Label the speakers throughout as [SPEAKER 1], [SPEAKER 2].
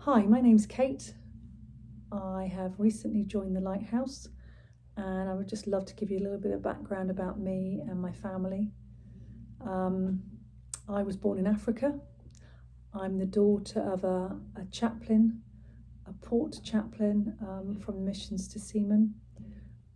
[SPEAKER 1] Hi, my name's Kate. I have recently joined the Lighthouse, and I would just love to give you a little bit of background about me and my family. Um, I was born in Africa. I'm the daughter of a chaplain, a port chaplain from Missions to Seamen.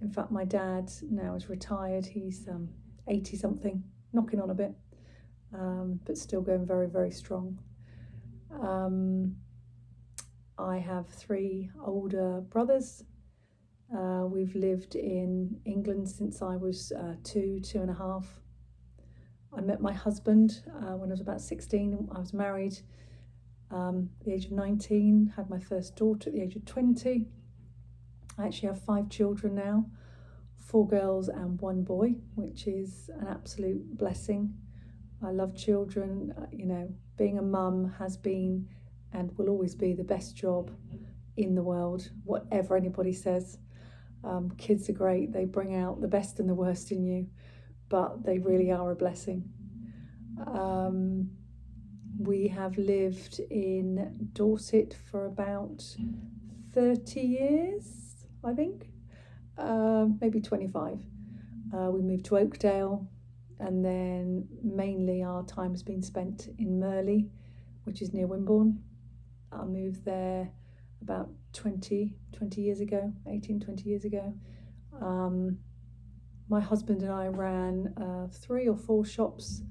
[SPEAKER 1] In fact, my dad now is retired. He's 80 something, knocking on a bit, but still going very, very strong. I have three older brothers. We've lived in England since I was 2.5. I met my husband when I was about 16. I was married at the age of 19, had my first daughter at the age of 20. I actually have 5 children now, 4 girls and 1 boy, which is an absolute blessing. I love children. Being a mum has been and will always be the best job in the world, whatever anybody says. Kids are great. They bring out the best and the worst in you, but they really are a blessing. We have lived in Dorset for about 30 years, I think, maybe 25. We moved to Oakdale, and then mainly our time has been spent in Merley, which is near Wimborne. I moved there about 20 years ago, 20 years ago. My husband and I ran 3 or 4 shops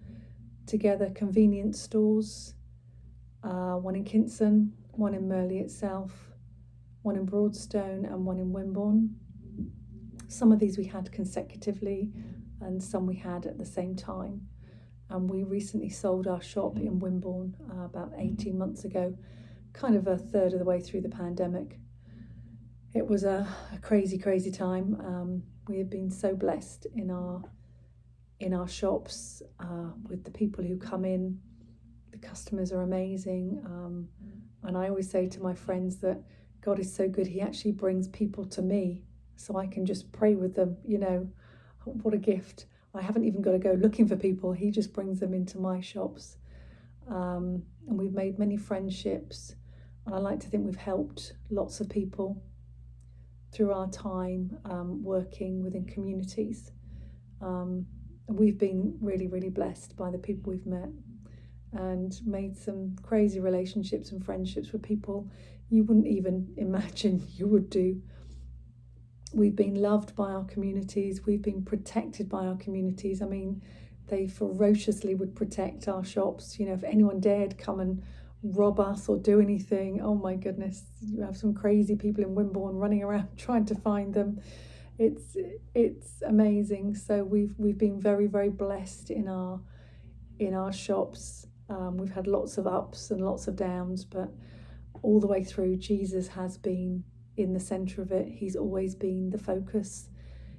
[SPEAKER 1] together, convenience stores, one in Kinson, one in Merley itself, one in Broadstone and one in Wimborne. Some of these we had consecutively and some we had at the same time. And we recently sold our shop in Wimborne about 18 months ago, kind of a third of the way through the pandemic. It was a crazy time. We have been so blessed in our shops with the people who come in. The customers are amazing, and I always say to my friends that God is so good, he actually brings people to me so I can just pray with them. What a gift. I haven't even got to go looking for people, he just brings them into my shops. And we've made many friendships, and I like to think we've helped lots of people through our time working within communities. We've been really blessed by the people we've met and made some crazy relationships and friendships with people you wouldn't even imagine you would do. We've been loved by our communities. We've been protected by our communities. I mean, they ferociously would protect our shops. If anyone dared come and rob us or do anything, oh my goodness, you have some crazy people in Wimborne running around trying to find them. It's amazing. So we've been very blessed in our shops. We've had lots of ups and lots of downs, but all the way through, Jesus has been in the center of it. He's always been the focus.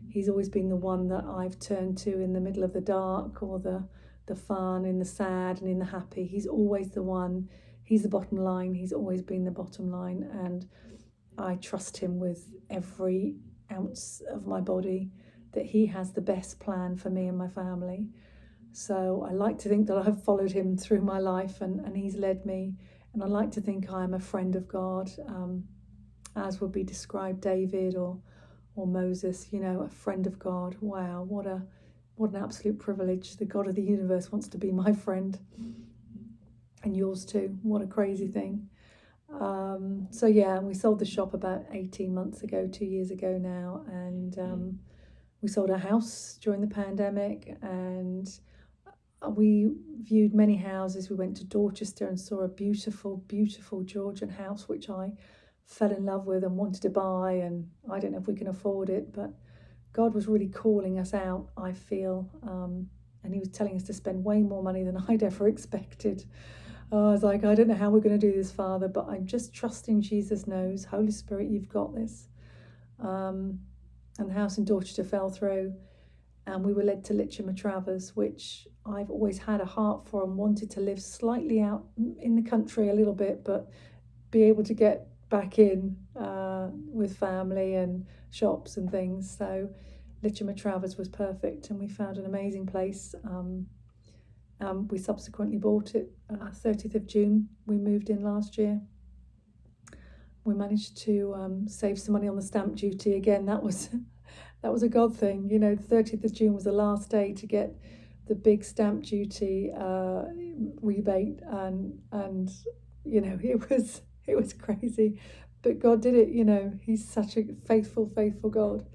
[SPEAKER 1] He's always been the one that I've turned to in the middle of the dark, or the fun, in the sad and in the happy. He's always the one. He's the bottom line. He's always been the bottom line, and I trust him with every ounce of my body that he has the best plan for me and my family. So I like to think that I've followed him through my life, and he's led me, and I like to think I'm a friend of God, as would be described David or Moses, a friend of God. Wow, what an absolute privilege. The God of the universe wants to be my friend, and yours too. What a crazy thing. So yeah, we sold the shop about 18 months ago, 2 years ago now, and we sold our house during the pandemic, and we viewed many houses. We went to Dorchester and saw a beautiful Georgian house, which I fell in love with and wanted to buy, and I don't know if we can afford it, but God was really calling us out, I feel, and he was telling us to spend way more money than I'd ever expected. I was like, I don't know how we're going to do this, Father, but I'm just trusting Jesus knows. Holy Spirit, you've got this. And the house in Dorchester fell through, and we were led to Lighthouse, which I've always had a heart for and wanted to live slightly out in the country a little bit, but be able to get back in with family and shops and things. So Lighthouse was perfect, and we found an amazing place. We subsequently bought it 30th of June. We moved in last year, we managed to save some money on the stamp duty. Again, that was a God thing. You know, the 30th of June was the last day to get the big stamp duty rebate, and you know, it was crazy, but God did it. You know, He's such a faithful God.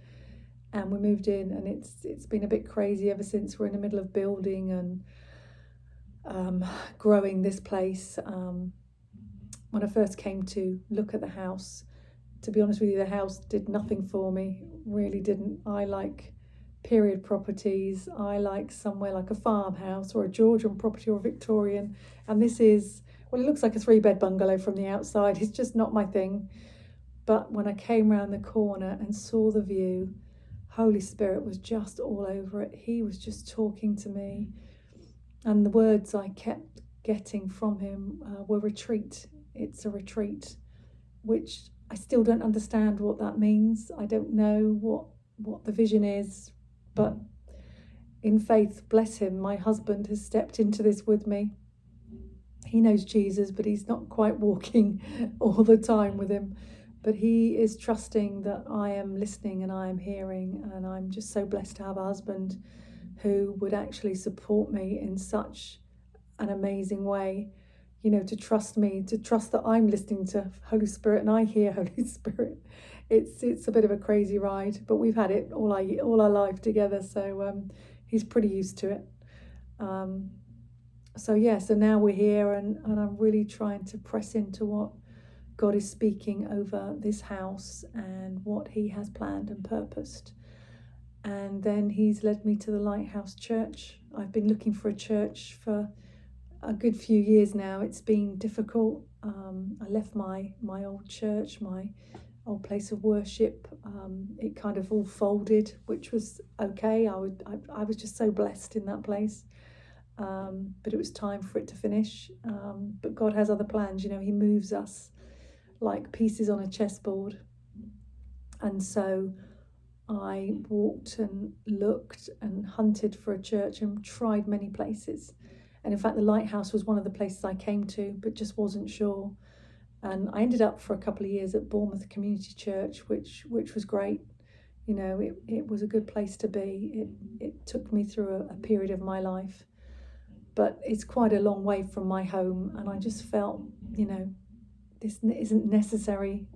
[SPEAKER 1] And we moved in, and it's been a bit crazy ever since. We're in the middle of building and growing this place. When I first came to look at the house, to be honest with you, the house did nothing for me, really didn't. I like period properties. I like somewhere like a farmhouse or a Georgian property or Victorian. And this is, well, it looks like a 3-bed bungalow from the outside. It's just not my thing. But when I came round the corner and saw the view, Holy Spirit was just all over it. He was just talking to me. And the words I kept getting from Him were retreat. It's a retreat, which I still don't understand what that means. I don't know what the vision is, but in faith, bless him, my husband has stepped into this with me. He knows Jesus, but he's not quite walking all the time with him. But he is trusting that I am listening and I am hearing, and I'm just so blessed to have a husband who would actually support me in such an amazing way. You know, to trust me, to trust that I'm listening to Holy Spirit and I hear Holy Spirit. It's a bit of a crazy ride, but we've had it all our life together, so he's pretty used to it. So now we're here, and I'm really trying to press into what God is speaking over this house and what He has planned and purposed. And then He's led me to the Lighthouse Church. I've been looking for a church for a good few years now. It's been difficult. I left my old church, my old place of worship. It kind of all folded, which was okay. I was just so blessed in that place. But it was time for it to finish. But God has other plans. You know, He moves us like pieces on a chessboard. And so I walked and looked and hunted for a church and tried many places. And in fact, the Lighthouse was one of the places I came to, but just wasn't sure. And I ended up for a couple of years at Bournemouth Community Church, which was great. You know, it was a good place to be. It took me through a period of my life. But it's quite a long way from my home. And I just felt, you know, this isn't necessarily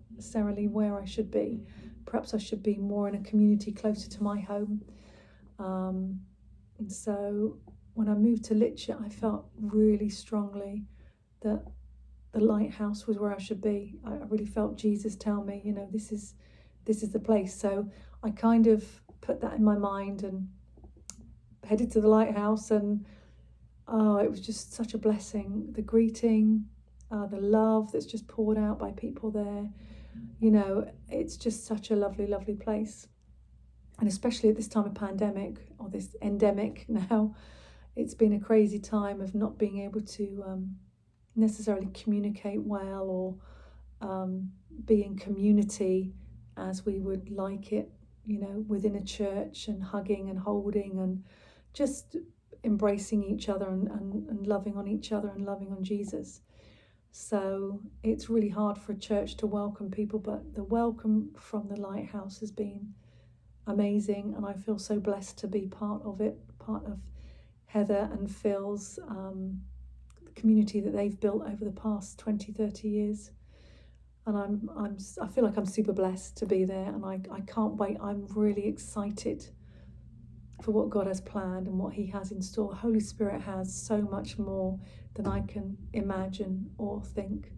[SPEAKER 1] where I should be. Perhaps I should be more in a community closer to my home. And so when I moved to Litchett, I felt really strongly that the Lighthouse was where I should be. I really felt Jesus tell me, you know, this is the place. So I kind of put that in my mind and headed to the Lighthouse, and it was just such a blessing. The greeting, the love that's just poured out by people there. You know, it's just such a lovely, lovely place. And especially at this time of pandemic, or this endemic now, it's been a crazy time of not being able to necessarily communicate well, or be in community as we would like it, you know, within a church, and hugging and holding and just embracing each other and loving on each other and loving on Jesus. So it's really hard for a church to welcome people, but the welcome from the Lighthouse has been amazing, and I feel so blessed to be part of it, part of Heather and Phil's community that they've built over the past 20-30 years. And I feel like I'm super blessed to be there, and I can't wait. I'm really excited for what God has planned and what He has in store. Holy Spirit has so much more than I can imagine or think.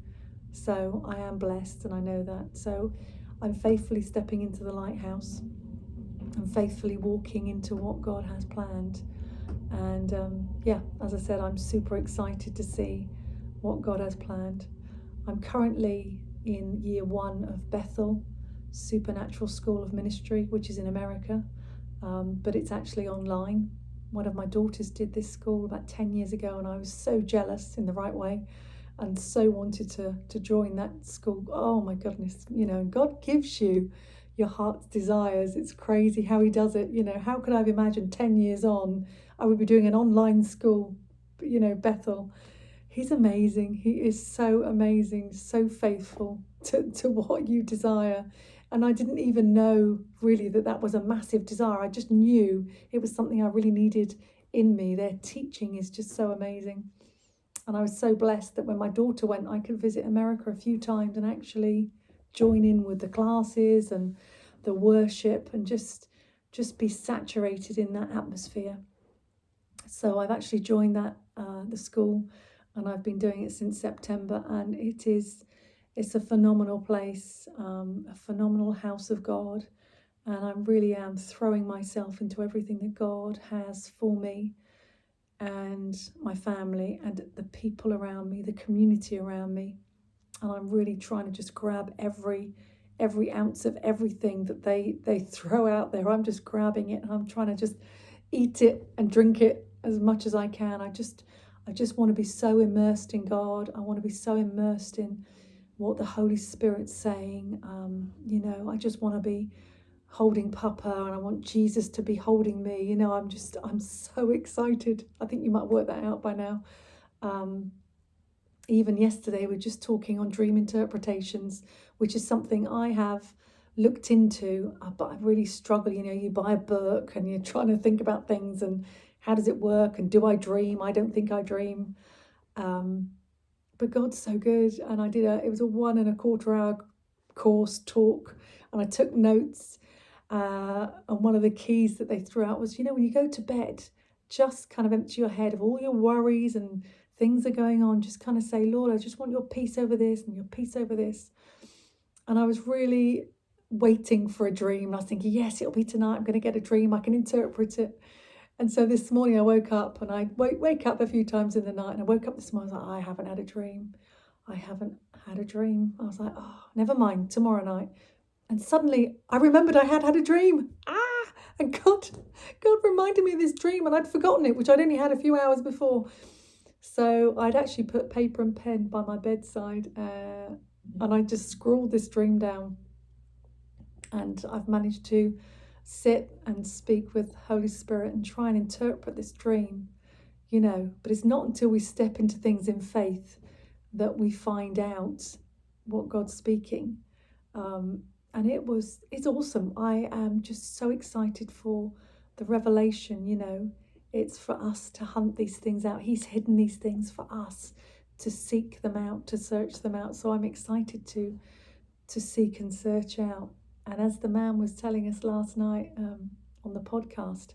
[SPEAKER 1] So I am blessed, and I know that. So I'm faithfully stepping into the Lighthouse and faithfully walking into what God has planned. And as I said, I'm super excited to see what God has planned. I'm currently in year 1 of Bethel Supernatural School of Ministry, which is in America, but it's actually online. One of my daughters did this school about 10 years ago, and I was so jealous in the right way, and so wanted to join that school. Oh my goodness, you know, God gives you your heart's desires. It's crazy how He does it. You know, how could I have imagined 10 years on I would be doing an online school, you know, Bethel. He's amazing. He is so amazing, so faithful. to what you desire. And I didn't even know really that was a massive desire. I just knew it was something I really needed in me. Their teaching is just so amazing. And I was so blessed that when my daughter went, I could visit America a few times and actually join in with the classes and the worship and just be saturated in that atmosphere. So I've actually joined the school, and I've been doing it since September, and it's a phenomenal place, a phenomenal house of God, and I really am throwing myself into everything that God has for me and my family and the people around me, the community around me. And I'm really trying to just grab every ounce of everything that they throw out there. I'm just grabbing it, and I'm trying to just eat it and drink it as much as I can. I just want to be so immersed in God. I want to be so immersed in what the Holy Spirit's saying. I just want to be holding Papa, and I want Jesus to be holding me. I'm so excited. I think you might work that out by now. Even yesterday, we're just talking on dream interpretations, which is something I have looked into, but I really struggle. You buy a book and you're trying to think about things and how does it work, and do I dream? I don't think I dream. But God's so good. And it was a 1.25 hour course talk, and I took notes. And one of the keys that they threw out was, when you go to bed, just kind of empty your head of all your worries and things are going on. Just kind of say, Lord, I just want your peace over this and your peace over this. And I was really waiting for a dream. And I was thinking, yes, it'll be tonight. I'm going to get a dream. I can interpret it. And so this morning I woke up, and I wake up a few times in the night. And I woke up this morning, I was like, I haven't had a dream. I haven't had a dream. I was like, oh, never mind, tomorrow night. And suddenly I remembered I had a dream. And God reminded me of this dream, and I'd forgotten it, which I'd only had a few hours before. So I'd actually put paper and pen by my bedside, and I just scrawled this dream down. And I've managed to sit and speak with Holy Spirit and try and interpret this dream, But it's not until we step into things in faith that we find out what God's speaking. And it's awesome. I am just so excited for the revelation, It's for us to hunt these things out. He's hidden these things for us to seek them out, to search them out. So I'm excited to seek and search out. And as the man was telling us last night on the podcast,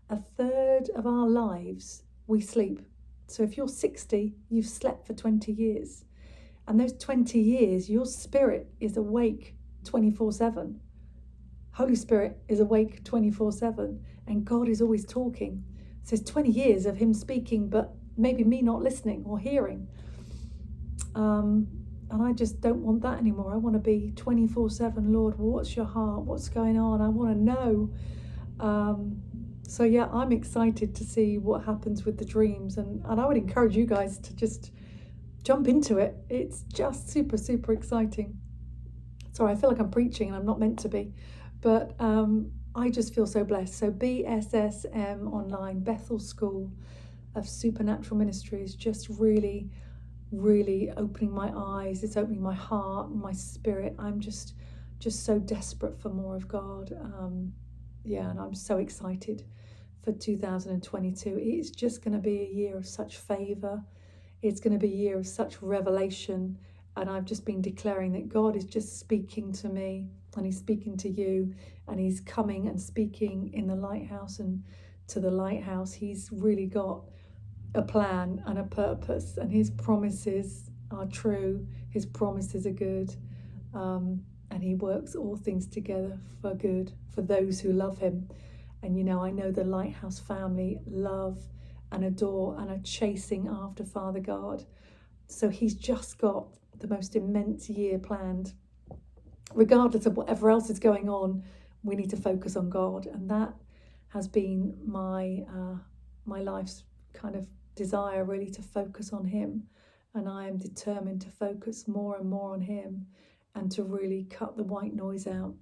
[SPEAKER 1] 1/3 of our lives we sleep. So if you're 60, you've slept for 20 years. And those 20 years, your spirit is awake 24/7. Holy Spirit is awake 24/7. And God is always talking. So it's 20 years of him speaking, but maybe me not listening or hearing. And I just don't want that anymore. I want to be 24/7. Lord, what's your heart? What's going on? I want to know. So yeah, I'm excited to see what happens with the dreams. And I would encourage you guys to just jump into it. It's just super, super exciting. Sorry, I feel like I'm preaching and I'm not meant to be. But I just feel so blessed. So BSSM Online, Bethel School of Supernatural Ministry, is just really, really opening my eyes. It's opening my heart, my spirit. I'm just so desperate for more of God. And I'm so excited for 2022. It's just going to be a year of such favor. It's going to be a year of such revelation. And I've just been declaring that God is just speaking to me, and he's speaking to you, and he's coming and speaking in the Lighthouse and to the Lighthouse. He's really got a plan and a purpose, and his promises are true. His promises are good. And he works all things together for good for those who love him. And I know the Lighthouse family love and adore and are chasing after Father God. So he's just got the most immense year planned. Regardless of whatever else is going on, we need to focus on God. And that has been my life's kind of desire, really, to focus on him. And I am determined to focus more and more on him, and to really cut the white noise out,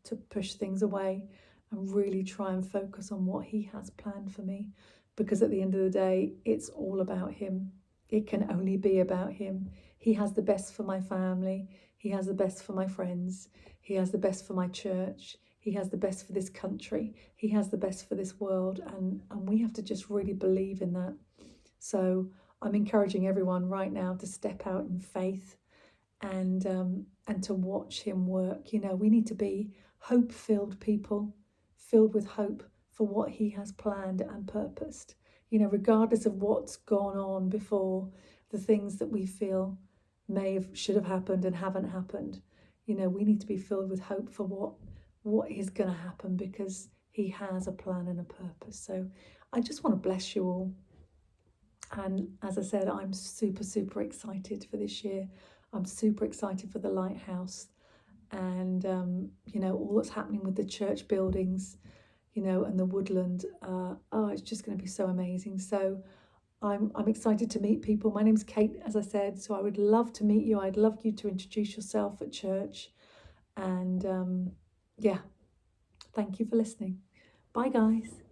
[SPEAKER 1] to push things away and really try and focus on what he has planned for me. Because at the end of the day, it's all about him. It can only be about him. He has the best for my family. He has the best for my friends. He has the best for my church. He has the best for this country. He has the best for this world. And we have to just really believe in that. So I'm encouraging everyone right now to step out in faith and to watch him work. You know, we need to be hope-filled people, filled with hope for what he has planned and purposed. You know, regardless of what's gone on before, the things that we feel should have happened and haven't happened. You know, we need to be filled with hope for what is going to happen, because he has a plan and a purpose. So I just want to bless you all. And as I said, I'm super, super excited for this year. I'm super excited for the Lighthouse and, you know, all that's happening with the church buildings, you know, and the woodland. It's just going to be so amazing. So I'm excited to meet people. My name's Kate, as I said, so I would love to meet you. I'd love you to introduce yourself at church. And yeah, thank you for listening. Bye, guys.